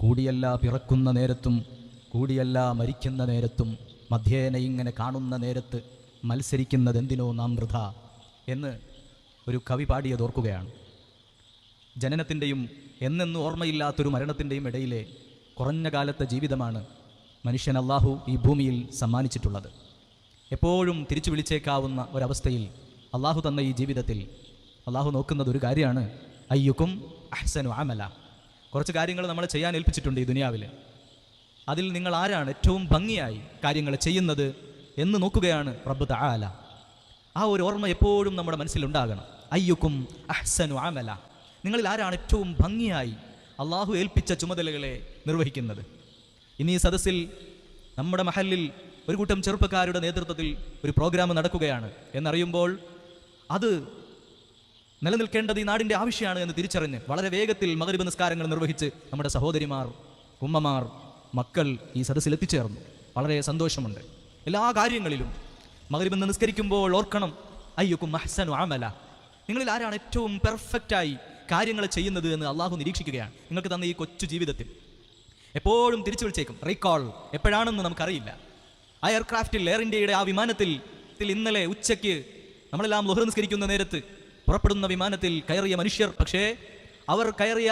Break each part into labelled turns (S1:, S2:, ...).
S1: കൂടിയല്ല പിറക്കുന്ന നേരത്തും കൂടിയല്ല മരിക്കുന്ന നേരത്തും മധ്യേന ഇങ്ങനെ കാണുന്ന നേരത്ത് മത്സരിക്കുന്നതെന്തിനോ നാം വൃഥ എന്ന് ഒരു കവി പാടിയതോർക്കുകയാണ്. ജനനത്തിൻ്റെയും എന്നെന്നും ഓർമ്മയില്ലാത്തൊരു മരണത്തിൻ്റെയും ഇടയിലെ കുറഞ്ഞ കാലത്തെ ജീവിതമാണ് മനുഷ്യൻ അള്ളാഹു ഈ ഭൂമിയിൽ സമ്മാനിച്ചിട്ടുള്ളത്. എപ്പോഴും തിരിച്ചു വിളിച്ചേക്കാവുന്ന ഒരവസ്ഥയിൽ അള്ളാഹു തന്ന ഈ ജീവിതത്തിൽ അള്ളാഹു നോക്കുന്നത് ഒരു കാര്യമാണ്, അയ്യുക്കും അഹ്സനു അമല. കുറച്ച് കാര്യങ്ങൾ നമ്മൾ ചെയ്യാൻ ഏൽപ്പിച്ചിട്ടുണ്ട് ഈ ദുനിയാവിൽ. അതിൽ നിങ്ങൾ ആരാണ് ഏറ്റവും ഭംഗിയായി കാര്യങ്ങൾ ചെയ്യുന്നത് എന്ന് നോക്കുകയാണ് റബ്ബ് തആല. ആ ഒരു ഓർമ്മ എപ്പോഴും നമ്മുടെ മനസ്സിലുണ്ടാകണം. അയ്യുക്കും അഹ്സനു അമല, നിങ്ങളിൽ ആരാണ് ഏറ്റവും ഭംഗിയായി അള്ളാഹു ഏൽപ്പിച്ച ചുമതലകളെ നിർവഹിക്കുന്നത്. ഇനി ഈ സദസ്സിൽ നമ്മുടെ മഹല്ലിൽ ഒരു കൂട്ടം ചെറുപ്പക്കാരുടെ നേതൃത്വത്തിൽ ഒരു പ്രോഗ്രാം നടക്കുകയാണ് എന്നറിയുമ്പോൾ അത് നിലനിൽക്കേണ്ടത് ഈ നാടിൻ്റെ ആവശ്യമാണ് എന്ന് തിരിച്ചറിഞ്ഞ് വളരെ വേഗത്തിൽ മഗ്‌രിബ് നിസ്കാരങ്ങൾ നിർവഹിച്ച് നമ്മുടെ സഹോദരിമാർ, ഉമ്മമാർ, മക്കൾ ഈ സദസ്സിൽ എത്തിച്ചേർന്നു. വളരെ സന്തോഷമുണ്ട്. എല്ലാ കാര്യങ്ങളിലും മഗ്‌രിബ് നിസ്കരിക്കുമ്പോൾ ഓർക്കണം, അയ്യുക്കും അഹ്സനു അമല, നിങ്ങളിൽ ആരാണ് ഏറ്റവും പെർഫെക്റ്റായി കാര്യങ്ങൾ ചെയ്യുന്നത് എന്ന് അള്ളാഹു നിരീക്ഷിക്കുകയാണ്. നിങ്ങൾക്ക് തന്ന ഈ കൊച്ചു ജീവിതത്തിൽ എപ്പോഴും തിരിച്ചു വിളിച്ചേക്കും. റീകോൾ എപ്പോഴാണെന്ന് നമുക്കറിയില്ല. ആ എയർക്രാഫ്റ്റിൽ, എയർ ഇന്ത്യയുടെ ആ വിമാനത്തിൽ ഇന്നലെ ഉച്ചയ്ക്ക് നമ്മളെല്ലാം ളുഹർ നിസ്കരിക്കുന്ന നേരത്ത് പുറപ്പെടുന്ന വിമാനത്തിൽ കയറിയ മനുഷ്യർ, പക്ഷേ അവർ കയറിയ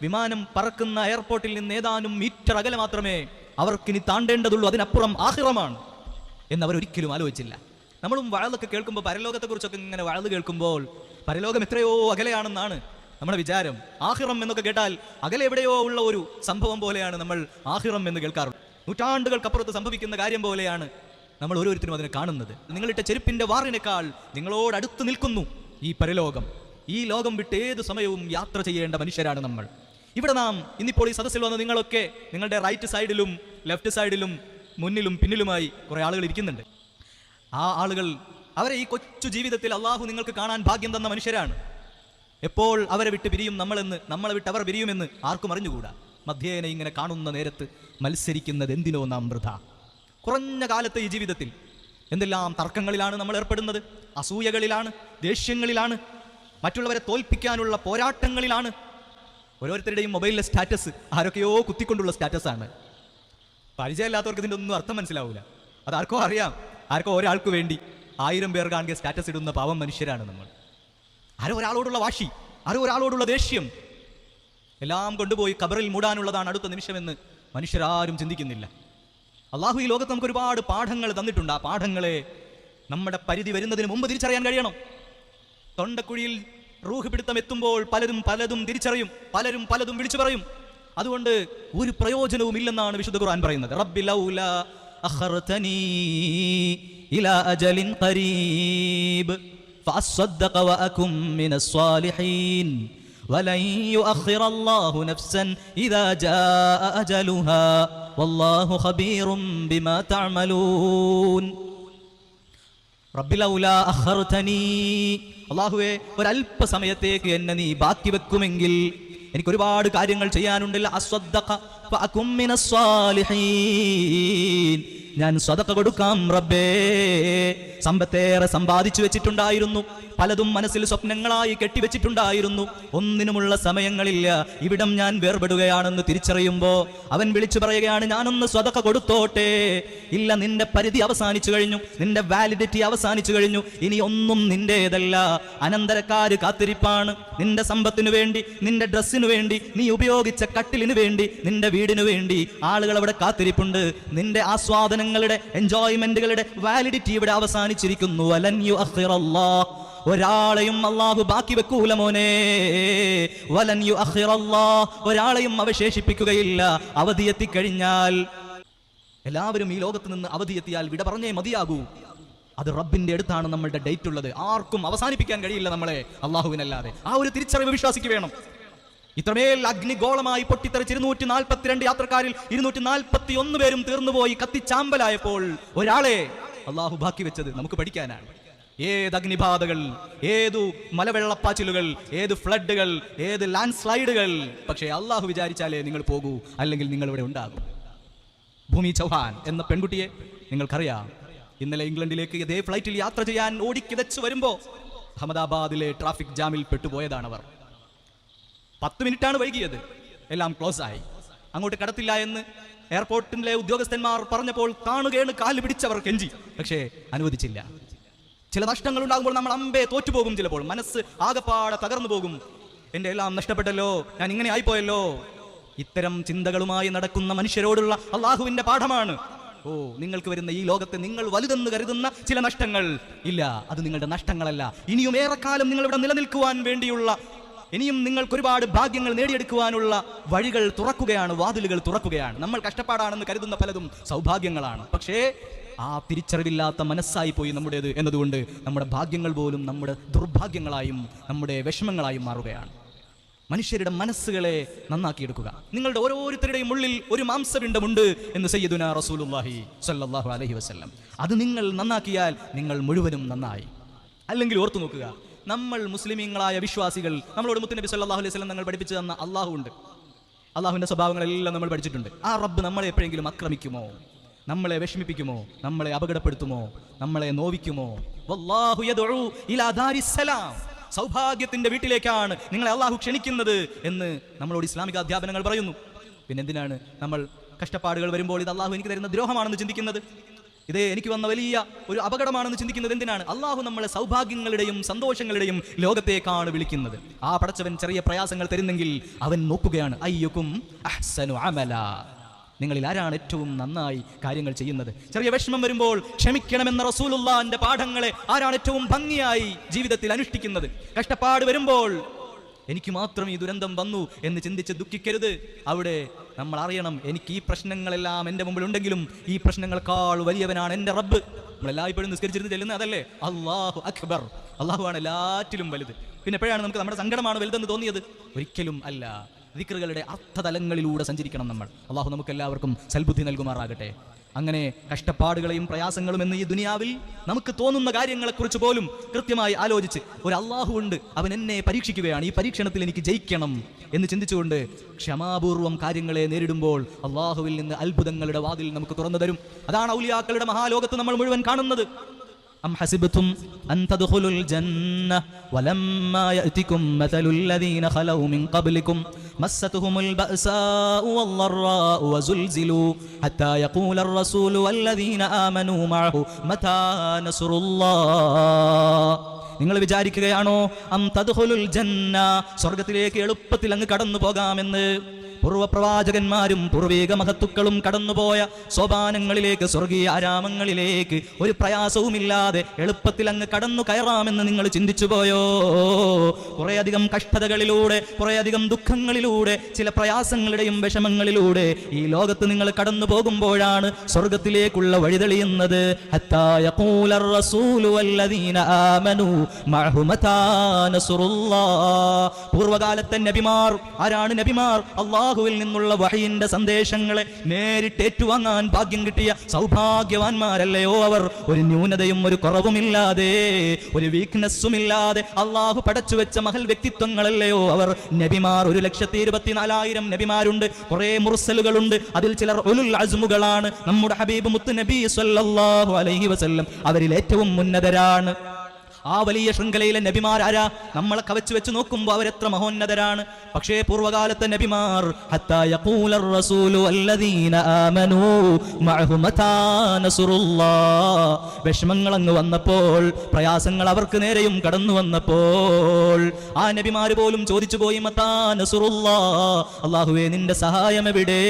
S1: വിമാനം പറക്കുന്ന എയർപോർട്ടിൽ നിന്ന് ഏതാനും മീറ്റർ അകലെ മാത്രമേ അവർക്കിനി താണ്ടേണ്ടതുള്ളൂ, അതിനപ്പുറം ആഖിറമാണ് എന്നവരൊരിക്കലും ആലോചിച്ചില്ല. നമ്മളും വഅളൊക്കെ കേൾക്കുമ്പോൾ, പരലോകത്തെക്കുറിച്ചൊക്കെ ഇങ്ങനെ വഅള് കേൾക്കുമ്പോൾ പരലോകം എത്രയോ അകലെയാണെന്നാണ് നമ്മുടെ വിചാരം. ആഖിറം എന്നൊക്കെ കേട്ടാൽ അകലെ എവിടെയോ ഉള്ള ഒരു സംഭവം പോലെയാണ് നമ്മൾ ആഖിറം എന്ന് കേൾക്കാറുള്ളത്. നൂറ്റാണ്ടുകൾക്കപ്പുറത്ത് സംഭവിക്കുന്ന കാര്യം പോലെയാണ് നമ്മൾ ഓരോരുത്തരും അതിനെ കാണുന്നത്. നിങ്ങളിട്ട ചെരുപ്പിന്റെ വാറിനേക്കാൾ നിങ്ങളോടടുത്ത് നിൽക്കുന്നു ഈ പരലോകം. ഈ ലോകം വിട്ട് ഏത് സമയവും യാത്ര ചെയ്യേണ്ട മനുഷ്യരാണ് നമ്മൾ. ഇവിടെ നാം ഇന്നിപ്പോൾ ഈ സദസ്സിൽ വന്ന് നിങ്ങളൊക്കെ നിങ്ങളുടെ റൈറ്റ് സൈഡിലും ലെഫ്റ്റ് സൈഡിലും മുന്നിലും പിന്നിലുമായി കുറെ ആളുകൾ ഇരിക്കുന്നുണ്ട്. ആ ആളുകൾ, അവരെ ഈ കൊച്ചു ജീവിതത്തിൽ അള്ളാഹു നിങ്ങൾക്ക് കാണാൻ ഭാഗ്യം തന്ന മനുഷ്യരാണ്. എപ്പോൾ അവരെ വിട്ട് പിരിയും നമ്മളെ വിട്ട് അവർ പിരിയുമെന്ന് ആർക്കും അറിഞ്ഞുകൂടാ. മധ്യേന ഇങ്ങനെ കാണുന്ന നേരത്ത് മത്സരിക്കുന്നത് എന്തിനോ നാം വൃഥ. കുറഞ്ഞ കാലത്തെ ഈ ജീവിതത്തിൽ എന്തെല്ലാം തർക്കങ്ങളിലാണ് നമ്മൾ ഏർപ്പെടുന്നത്, അസൂയകളിലാണ്, ദേഷ്യങ്ങളിലാണ്, മറ്റുള്ളവരെ തോൽപ്പിക്കാനുള്ള പോരാട്ടങ്ങളിലാണ്. ഓരോരുത്തരുടെയും മൊബൈലിലെ സ്റ്റാറ്റസ് ആരൊക്കെയോ കുത്തിക്കൊണ്ടുള്ള സ്റ്റാറ്റസാണ്. പരിചയമില്ലാത്തവർക്ക് ഇതിൻ്റെ ഒന്നും അർത്ഥം മനസ്സിലാവില്ല. അതാർക്കോ അറിയാം, ആർക്കോ ഒരാൾക്ക് വേണ്ടി 1000 പേർ കാണുക സ്റ്റാറ്റസ് ഇടുന്ന പാവം മനുഷ്യരാണ് നമ്മൾ. ആരോ ഒരാളോടുള്ള വാശി, ആരോ ഒരാളോടുള്ള ദേഷ്യം എല്ലാം കൊണ്ടുപോയി ഖബറിൽ മൂടാനുള്ളതാണ് അടുത്ത നിമിഷമെന്ന് മനുഷ്യരാരും ചിന്തിക്കുന്നില്ല. അള്ളാഹു ഈ ലോകത്ത് നമുക്ക് ഒരുപാട് പാഠങ്ങൾ തന്നിട്ടുണ്ട്. ആ പാഠങ്ങളെ നമ്മുടെ പരിധി വരുന്നതിന് മുമ്പ് തിരിച്ചറിയാൻ കഴിയണം. തൊണ്ടക്കുഴിയിൽ റൂഹ് പിടുത്തം എത്തുമ്പോൾ പലരും പലതും തിരിച്ചറിയും, പലരും പലതും വിളിച്ചു പറയും. അതുകൊണ്ട് ഒരു പ്രയോജനവും ഇല്ലെന്നാണ് വിശുദ്ധ ഖുർആൻ പറയുന്നത്. റബ്ബി ലൗലാ അഖർതനീ ഇലാ അജലിൻ ഖരീബ് ഫഅസ്സദ്ദഖ വഅകും മിനസ് സ്വാലിഹീൻ വലൻ യുഅഖിറ അല്ലാഹു നഫ്സൻ ഇദാ ജാഅ അജലുഹാ വല്ലാഹു ഖബീറും ബിമാ തഅമലൂൻ. റബ്ബി ലൗലാ അഖർതനീ, അല്ലാഹുവേ ഒരല്പ സമയത്തേക്ക് എന്നെ നീ ബാക്കി വെക്കുമെങ്കിൽ എനിക്ക് ഒരുപാട് കാര്യങ്ങൾ ചെയ്യാനുണ്ട്. അസ്വദ്ദഖ ഫഅകും മിനസ് സ്വാലിഹീൻ, ഞാൻ സ്വതക്ക കൊടുക്കാം റബ്ബേ. സമ്പത്തേറെ സമ്പാദിച്ചു വെച്ചിട്ടുണ്ടായിരുന്നു, പലതും മനസ്സിൽ സ്വപ്നങ്ങളായി കെട്ടിവെച്ചിട്ടുണ്ടായിരുന്നു. ഒന്നിനുമുള്ള സമയങ്ങളില്ല. ഇവിടം ഞാൻ വേർപെടുകയാണെന്ന് തിരിച്ചറിയുമ്പോ അവൻ വിളിച്ചു പറയുകയാണ്, ഞാനൊന്ന് സ്വതക്ക കൊടുത്തോട്ടെ. ഇല്ല, നിന്റെ പരിധി അവസാനിച്ചു കഴിഞ്ഞു, നിന്റെ വാലിഡിറ്റി അവസാനിച്ചു കഴിഞ്ഞു. ഇനി ഒന്നും നിന്റേതല്ല, അനന്തരക്കാര് കാത്തിരിപ്പാണ്. നിന്റെ സമ്പത്തിനു വേണ്ടി, നിന്റെ ഡ്രസ്സിനു വേണ്ടി, നീ ഉപയോഗിച്ച കട്ടിലിനു വേണ്ടി, നിന്റെ വീടിനു വേണ്ടി ആളുകൾ അവിടെ കാത്തിരിപ്പുണ്ട്. നിന്റെ ആസ്വാദനങ്ങളുടെ, എൻജോയ്മെന്റുകളുടെ വാലിഡിറ്റി ഇവിടെ അവസാനിച്ചിരിക്കുന്നു. വലൻ യുഅഖിറല്ലാഹ്, ഒരാളെയും അല്ലാഹു ബാക്കി വെക്കൂല മോനെ. വലൻ യുഅഖിറല്ലാഹ്, ഒരാളെയും അവശേഷിപ്പിക്കുകയില്ല. അവധിയെത്തിക്കഴിഞ്ഞാൽ, എല്ലാവരും ഈ ലോകത്ത് നിന്ന് അവധിയെത്തിയാൽ വിട പറഞ്ഞേ മതിയാകൂ. അത് റബ്ബിന്റെ അടുത്താണ് നമ്മളുടെ ഡേറ്റ് ഉള്ളത്. ആർക്കും അവസാനിപ്പിക്കാൻ കഴിയില്ല നമ്മളെ, അള്ളാഹുവിനല്ലാതെ. ആ ഒരു തിരിച്ചറിവ് വിശ്വാസിക്ക് വേണം. ഇത്രമേൽ അഗ്നിഗോളമായി പൊട്ടിത്തെറിച്ച് 242 യാത്രക്കാരിൽ 241 പേരും തീർന്നുപോയി, കത്തിച്ചാമ്പലായപ്പോൾ ഒരാളെ അള്ളാഹു ബാക്കി വെച്ചത് നമുക്ക് പഠിക്കാനാണ്. ഏത് അഗ്നിബാധകൾ, ഏതു മലവെള്ളപ്പാച്ചിലുകൾ, ഏത് ഫ്ലഡുകൾ, ഏത് ലാൻഡ് സ്ലൈഡുകൾ, പക്ഷേ അള്ളാഹു വിചാരിച്ചാലേ നിങ്ങൾ പോകൂ, അല്ലെങ്കിൽ നിങ്ങൾ ഇവിടെ ഉണ്ടാകും. ഭൂമി ചൗഹാൻ എന്ന പെൺകുട്ടിയെ നിങ്ങൾക്കറിയാം. ഇന്നലെ ഇംഗ്ലണ്ടിലേക്ക് ഇതേ ഫ്ലൈറ്റിൽ യാത്ര ചെയ്യാൻ ഓടിക്കിതച്ച് വരുമ്പോൾ അഹമ്മദാബാദിലെ ട്രാഫിക് ജാമിൽ പെട്ടുപോയതാണവർ. 10 മിനിറ്റാണ് വൈകിയത്, എല്ലാം ക്ലോസ് ആയി. അങ്ങോട്ട് കടത്തില്ല എന്ന് എയർപോർട്ടിലെ ഉദ്യോഗസ്ഥന്മാർ പറഞ്ഞപ്പോൾ കാണുകയാണ് കാല് പിടിച്ചവർ കെഞ്ചി, പക്ഷേ അനുവദിച്ചില്ല. ചില നഷ്ടങ്ങൾ ഉണ്ടാകുമ്പോൾ നമ്മൾ അമ്പേ തോറ്റുപോകും, ചിലപ്പോൾ മനസ്സ് ആകപ്പാടെ തകർന്നു പോകും. എൻ്റെ എല്ലാം നഷ്ടപ്പെട്ടല്ലോ, ഞാൻ ഇങ്ങനെ ആയിപ്പോയല്ലോ. ഇത്തരം ചിന്തകളുമായി നടക്കുന്ന മനുഷ്യരോടുള്ള അള്ളാഹുവിന്റെ പാഠമാണ്. ഓ, നിങ്ങൾക്ക് വരുന്ന ഈ ലോകത്തെ നിങ്ങൾ വലുതെന്ന് കരുതുന്ന ചില നഷ്ടങ്ങൾ ഇല്ല, അത് നിങ്ങളുടെ നഷ്ടങ്ങളല്ല. ഇനിയും ഏറെക്കാലം നിങ്ങൾ ഇവിടെ നിലനിൽക്കുവാൻ വേണ്ടിയുള്ള, ഇനിയും നിങ്ങൾക്ക് ഒരുപാട് ഭാഗ്യങ്ങൾ നേടിയെടുക്കുവാനുള്ള വഴികൾ തുറക്കുകയാണ്, വാതിലുകൾ തുറക്കുകയാണ്. നമ്മൾ കഷ്ടപ്പാടാണെന്ന് കരുതുന്ന പലതും സൗഭാഗ്യങ്ങളാണ്. പക്ഷേ ആ തിരിച്ചറിവില്ലാത്ത മനസ്സായി പോയി നമ്മുടേത് എന്നതുകൊണ്ട് നമ്മുടെ ഭാഗ്യങ്ങൾ പോലും നമ്മുടെ ദുർഭാഗ്യങ്ങളായും നമ്മുടെ വിഷമങ്ങളായും മാറുകയാണ്. മനുഷ്യരുടെ മനസ്സുകളെ നന്നാക്കിയെടുക്കുക. നിങ്ങളുടെ ഓരോരുത്തരുടെയും ഉള്ളിൽ ഒരു മാംസപിണ്ഡമുണ്ട് എന്ന് സയ്യിദുനാ റസൂലുള്ളാഹി സ്വല്ലല്ലാഹു അലൈഹി വസല്ലം. അത് നിങ്ങൾ നന്നാക്കിയാൽ നിങ്ങൾ മുഴുവനും നന്നായി. അല്ലെങ്കിൽ ഓർത്തു നോക്കുക, നമ്മൾ മുസ്ലിമീങ്ങളായ വിശ്വാസികൾ, നമ്മളോട് മുത്തുനബി സല്ലല്ലാഹു അലൈഹി വസല്ലം തങ്ങൾ പഠിപ്പിച്ചു തന്ന അള്ളാഹു ഉണ്ട്. അള്ളാഹുവിന്റെ സ്വഭാവങ്ങളെല്ലാം നമ്മൾ പഠിച്ചിട്ടുണ്ട്. ആ റബ്ബ് നമ്മളെ എപ്പോഴെങ്കിലും ആക്രമിക്കുമോ, നമ്മളെ വിഷമിപ്പിക്കുമോ, നമ്മളെ അപകടപ്പെടുത്തുമോ, നമ്മളെ നോവിക്കുമോ? വല്ലാഹു യദ്ഉ ഇലാ ദാരിസ്സലാം, സൗഭാഗ്യത്തിന്റെ വീട്ടിലേക്കാണ് നിങ്ങളെ അള്ളാഹു ക്ഷണിക്കുന്നത് എന്ന് നമ്മളോട് ഇസ്ലാമിക അധ്യാപനങ്ങൾ പറയുന്നു. പിന്നെ എന്തിനാണ് നമ്മൾ കഷ്ടപ്പാടുകൾ വരുമ്പോൾ ഇത് അള്ളാഹു എനിക്ക് തരുന്ന ദ്രോഹമാണെന്ന് ചിന്തിക്കുന്നത്, ഇത് എനിക്ക് വന്ന വലിയ ഒരു അപകടമാണെന്ന് ചിന്തിക്കുന്നത് എന്തിനാണ്? അള്ളാഹു നമ്മളെ സൗഭാഗ്യങ്ങളുടെയും സന്തോഷങ്ങളുടെയും ലോകത്തേക്കാണ് വിളിക്കുന്നത്. ആ പടച്ചവൻ ചെറിയ പ്രയാസങ്ങൾ തരുന്നെങ്കിൽ അവൻ നോക്കുകയാണ്, അയ്യുക്കും അഹ്സനു അമല, നിങ്ങളിൽ ആരാണ് ഏറ്റവും നന്നായി കാര്യങ്ങൾ ചെയ്യുന്നത്? ചെറിയ വിഷമം വരുമ്പോൾ ക്ഷമിക്കണമെന്ന റസൂലുള്ളാഹിന്റെ പാഠങ്ങളെ ആരാണ് ഏറ്റവും ഭംഗിയായി ജീവിതത്തിൽ അനുഷ്ഠിക്കുന്നത്? കഷ്ടപ്പാട് വരുമ്പോൾ എനിക്ക് മാത്രം ഈ ദുരന്തം വന്നു എന്ന് ചിന്തിച്ച് ദുഃഖിക്കരുത്. അവിടെ നമ്മൾ അറിയണം, എനിക്ക് ഈ പ്രശ്നങ്ങളെല്ലാം എൻ്റെ മുമ്പിൽ ഉണ്ടെങ്കിലും ഈ പ്രശ്നങ്ങളെക്കാൾ വലിയവനാണ് എൻ്റെ റബ്ബ്. നമ്മളെല്ലായ്പ്പോഴും നിസ്കരിച്ചിരുന്ന് ചെല്ലുന്നത് അതല്ലേ, അല്ലാഹു അക്ബർ, അള്ളാഹുവാണ് എല്ലാറ്റിലും വലുത്. പിന്നെ എപ്പോഴാണ് നമുക്ക് നമ്മുടെ സങ്കടമാണ് വലുതെന്ന് തോന്നിയത്? ഒരിക്കലും അല്ല. ദിക്റുകളുടെ അർത്ഥതലങ്ങളിലൂടെ സഞ്ചരിക്കണം നമ്മൾ. അള്ളാഹു നമുക്ക് എല്ലാവർക്കും സൽബുദ്ധി നൽകുമാറാകട്ടെ. അങ്ങനെ കഷ്ടപ്പാടുകളെയും പ്രയാസങ്ങളും എന്ന് ഈ ദുനിയാവിൽ നമുക്ക് തോന്നുന്ന കാര്യങ്ങളെക്കുറിച്ച് പോലും കൃത്യമായി ആലോചിച്ച് ഒരു അള്ളാഹു ഉണ്ട്, അവൻ എന്നെ പരീക്ഷിക്കുകയാണ്, ഈ പരീക്ഷണത്തിൽ എനിക്ക് ജയിക്കണം എന്ന് ചിന്തിച്ചുകൊണ്ട് ക്ഷമാപൂർവം കാര്യങ്ങളെ നേരിടുമ്പോൾ അള്ളാഹുവിൽ നിന്ന് അത്ഭുതങ്ങളുടെ വാതിൽ നമുക്ക് തുറന്നു തരും. അതാണ് ഔലിയാക്കളുടെ മഹാലോകത്ത് നമ്മൾ മുഴുവൻ കാണുന്നത്. أم حسبتم أن تدخلوا الجنة ولما يأتكم مثل الذين خلوا من قبلكم مستهم البأساء والضراء وزلزلوا حتى يقول الرسول والذين آمنوا معه متى نصر الله. നിങ്ങൾ വിചാരിക്കുകയാണോ അം തദ്ഖുലുൽ ജന്ന, സ്വർഗ്ഗത്തിലേക്ക് എളുപ്പത്തിൽ അങ്ങ് കടന്നു പോകാമെന്ന്? പൂർവ്വപ്രവാചകന്മാരും പൂർവീക മഹത്തുക്കളും കടന്നുപോയ സോപാനങ്ങളിലേക്ക്, സ്വർഗീയ ആരാമങ്ങളിലേക്ക് ഒരു പ്രയാസവുമില്ലാതെ എളുപ്പത്തിൽ അങ്ങ് കടന്നു കയറാമെന്ന് നിങ്ങൾ ചിന്തിച്ചു പോയോ? കുറേയധികം കഷ്ടതകളിലൂടെ, കുറേയധികം ദുഃഖങ്ങളിലൂടെ, ചില പ്രയാസങ്ങളുടെയും വിഷമങ്ങളിലൂടെ ഈ ലോകത്ത് നിങ്ങൾ കടന്നു പോകുമ്പോഴാണ് സ്വർഗത്തിലേക്കുള്ള വഴി തെളിയുന്നത്. ഹത്താ യഖൂലർ റസൂലു വല്ലദീന ആമനൂ മഅഹു മതാ നസ്റുല്ലാഹ്. പൂർവ്വകാലത്തെ നബിമാർ ആരാണ്? നബിമാർ അല്ലാഹുവിൽ നിന്നുള്ള വഹയിന്റെ സന്ദേശങ്ങളെ നേരിട്ട് ഏറ്റുവാങ്ങാൻ ഭാഗ്യം കിട്ടിയ സൗഭാഗ്യവാന്മാരല്ലയോ അവർ? ഒരു ന്യൂനതയും ഒരു കുറവുമില്ലാതെ, ഒരു വീക്ക്നെസ്സും ഇല്ലാതെ അള്ളാഹു പടച്ചു വെച്ച മഹൽ വ്യക്തിത്വങ്ങളല്ലയോ അവർ? നബിമാർ 1,24,000 നബിമാരുണ്ട്, കുറെ മുർസലുകളുണ്ട്. അതിൽ ചിലർ ഉലുൽ അസ്മുകളാണ്. നമ്മുടെ ഹബീബ് മുത്ത് നബി സല്ലല്ലാഹു അലൈഹി വസല്ലം അവരിൽ ഏറ്റവും ഉന്നതരാണ്. ആ വലിയ ശൃംഖലയിലെ നബിമാരാരാ? നമ്മളെ കവച്ചു വെച്ച് നോക്കുമ്പോൾ അവരെത്ര മഹോന്നതരാണ്. പക്ഷേ പൂർവ്വകാലത്തെ നബിമാർ ഹത്താ യഖൂലർ റസൂലു വല്ലദീന ആമനൂ മഅഹു മതാ നസ്റുല്ലാഹ്. വിഷമങ്ങൾ അങ്ങ് വന്നപ്പോൾ, പ്രയാസങ്ങൾ അവർക്ക് നേരെയും കടന്നു വന്നപ്പോൾ ആ നബിമാര് പോലും ചോദിച്ചു പോയി, മതാ നസ്റുല്ലാഹ്, അല്ലാഹുവേ നിന്റെ സഹായം എവിടെ?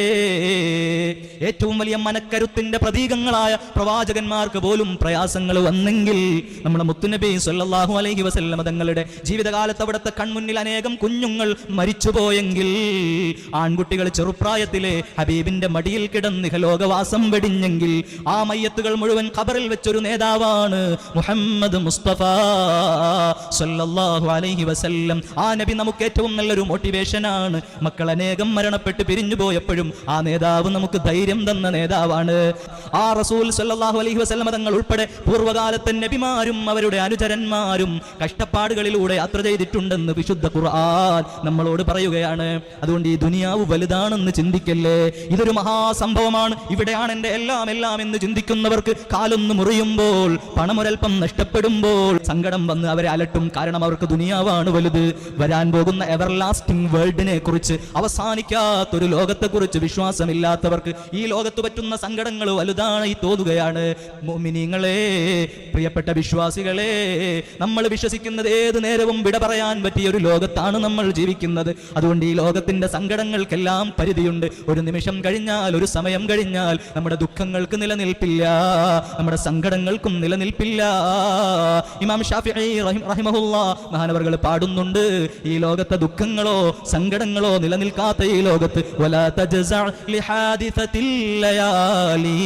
S1: ഏറ്റവും വലിയ മനക്കരുത്തിന്റെ പ്രതീകങ്ങളായ പ്രവാചകന്മാർക്ക് പോലും പ്രയാസങ്ങൾ വന്നെങ്കിൽ നമ്മുടെ മുത്തുനബി സല്ലല്ലാഹു അലൈഹി വസല്ലം തങ്ങളുടെ ജീവിതകാലത്ത് അവിടുത്തെ കൺമുന്നിൽ അനേകം കുഞ്ഞുങ്ങൾ മരിച്ചുപോയെങ്കിൽ, ആൺകുട്ടികൾ ചെറുപ്രായത്തിലെ ഹബീബിന്റെ മടിയിൽ കിടന്ന് ഇഹലോകവാസം വെടിഞ്ഞെങ്കിൽ, ആ മയ്യത്തുകൾ മുഴുവൻ ഖബറിൽ വെച്ചൊരു നേതാവാണ് മുഹമ്മദ് മുസ്തഫ സല്ലല്ലാഹു അലൈഹി വസല്ലം. ആ നബി നമുക്ക് ഏറ്റവും നല്ലൊരു മോട്ടിവേഷനാണ്. മക്കൾ അനേകം മരണപ്പെട്ട് പിരിഞ്ഞു പോയപ്പോഴും ആ നേതാവ് നമുക്ക് ധൈര്യം തന്ന നേതാവാണ്. ആ റസൂൽ സല്ലല്ലാഹു അലൈഹി വസല്ലം തങ്ങൾ ഉൾപ്പെടെ പൂർവ്വകാലത്തെ നബിമാരും അവരുടെ അനുചര പണ്ഡിതന്മാരും കഷ്ടപ്പാടുകളിലൂടെ യാത്ര ചെയ്തിട്ടുണ്ടെന്ന് വിശുദ്ധ ഖുർആൻ നമ്മളോട് പറയുകയാണ്. അതുകൊണ്ട് ഈ ദുനിയാവ് വലുതാണെന്ന് ചിന്തിക്കല്ലേ. ഇതൊരു മഹാസംഭവമാണ്. ഇവിടെയാണ് എൻ്റെ എല്ലാം എന്ന് ചിന്തിക്കുന്നവർക്ക് കാലൊന്ന് മുറിയുമ്പോൾ, പണമൊരൽപ്പം നഷ്ടപ്പെടുമ്പോൾ സങ്കടം വന്ന് അവരെ അലട്ടും. കാരണം അവർക്ക് ദുനിയാവാണ് വലുത്. വരാൻ പോകുന്ന എവർലാസ്റ്റിംഗ് വേൾഡിനെ കുറിച്ച്, അവസാനിക്കാത്തൊരു ലോകത്തെക്കുറിച്ച് വിശ്വാസമില്ലാത്തവർക്ക് ഈ ലോകത്ത് പറ്റുന്ന സങ്കടങ്ങൾ വലുതായി തോന്നുകയാണ്. മുഅ്മിനീങ്ങളെ, പ്രിയപ്പെട്ട വിശ്വാസികളെ, നമ്മൾ വിശ്വസിക്കുന്നത് ഏത് നേരവും വിട പറയാൻ പറ്റിയ ഒരു ലോകത്താണ് നമ്മൾ ജീവിക്കുന്നത്. അതുകൊണ്ട് ഈ ലോകത്തിന്റെ സങ്കടങ്ങൾക്കെല്ലാം പരിധിയുണ്ട്. ഒരു നിമിഷം കഴിഞ്ഞാൽ, ഒരു സമയം കഴിഞ്ഞാൽ നമ്മുടെ ദുഃഖങ്ങൾക്ക് നിലനിൽപ്പില്ല, നമ്മുടെ സങ്കടങ്ങൾക്കും നിലനിൽപ്പില്ല. ഇമാം ഷാഫിഈ റഹിമഹുല്ലാ മഹാനവർകൾ പാടുന്നുണ്ട്, ഈ ലോകത്തെ ദുഃഖങ്ങളോ സങ്കടങ്ങളോ നിലനിൽക്കാത്ത ഈ ലോകത്ത് വലാ തജ്സഅ ലിഹാദിസത്തിൽ ലയാലി,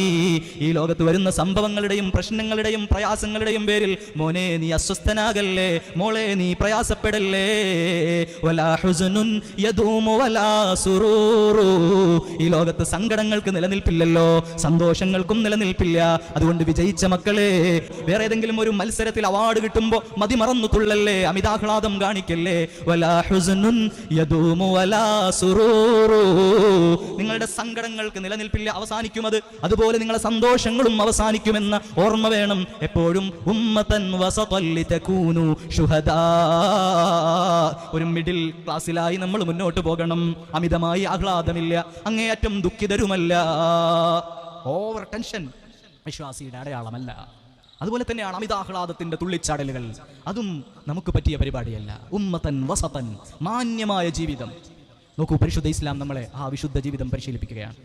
S1: ഈ ലോകത്ത് വരുന്ന സംഭവങ്ങളുടെയും പ്രശ്നങ്ങളുടെയും പ്രയാസങ്ങളുടെയും പേരിൽ മോനെ നീ അസ്വസ്ഥനാകല്ലേ, മോളെ നീ പ്രയാസപ്പെടല്ലേ. വലാ ഹുസ്നുൻ യദൂമു വലാ സുറൂറു, ഈ ലോകത്ത് സങ്കടങ്ങൾക്ക് നിലനിൽപ്പില്ലല്ലോ, സന്തോഷങ്ങൾക്കും നിലനിൽപ്പില്ല. അതുകൊണ്ട് വിജയിച്ച മക്കളെ, വേറെ ഏതെങ്കിലും ഒരു മത്സരത്തിൽ അവാർഡ് കിട്ടുമ്പോൾ മതിമറന്നു തുള്ളല്ലേ, അമിതാഹ്ലാദം കാണിക്കല്ലേ. വലാ ഹുസ്നുൻ യദൂമു വലാ സുറൂറു, നിങ്ങളുടെ സങ്കടങ്ങൾക്ക് നിലനിൽപ്പില്ല, അവസാനിക്കുമത്. അതുപോലെ നിങ്ങളുടെ സന്തോഷങ്ങളും അവസാനിക്കുമെന്ന ഓർമ്മ വേണം എപ്പോഴും. ഉമ്മതൻ വസതൻ ലിതകൂനു ശുഹദാ, ഒരു മിഡിൽ ക്ലാസ്സിലായി നമ്മൾ മുന്നോട്ട് പോകണം. അമിതമായി ആഹ്ലാദമില്ല, അങ്ങേയറ്റം ദുഃഖിതരുമല്ല. ഓവർ ടെൻഷൻ വിശ്വാസിയുടെ അടയാളമല്ല. അതുപോലെ തന്നെയാണ് അമിതാഹ്ലാദത്തിന്റെ തുള്ളിച്ചാടലുകൾ, അതും നമുക്ക് പറ്റിയ പരിപാടിയല്ല. ഉമ്മതൻ വസതൻ, മാന്യമായ ജീവിതം. നോക്കൂ, പരിശുദ്ധ ഇസ്ലാം നമ്മളെ ആ വിശുദ്ധ ജീവിതം പരിശീലിപ്പിക്കുകയാണ്.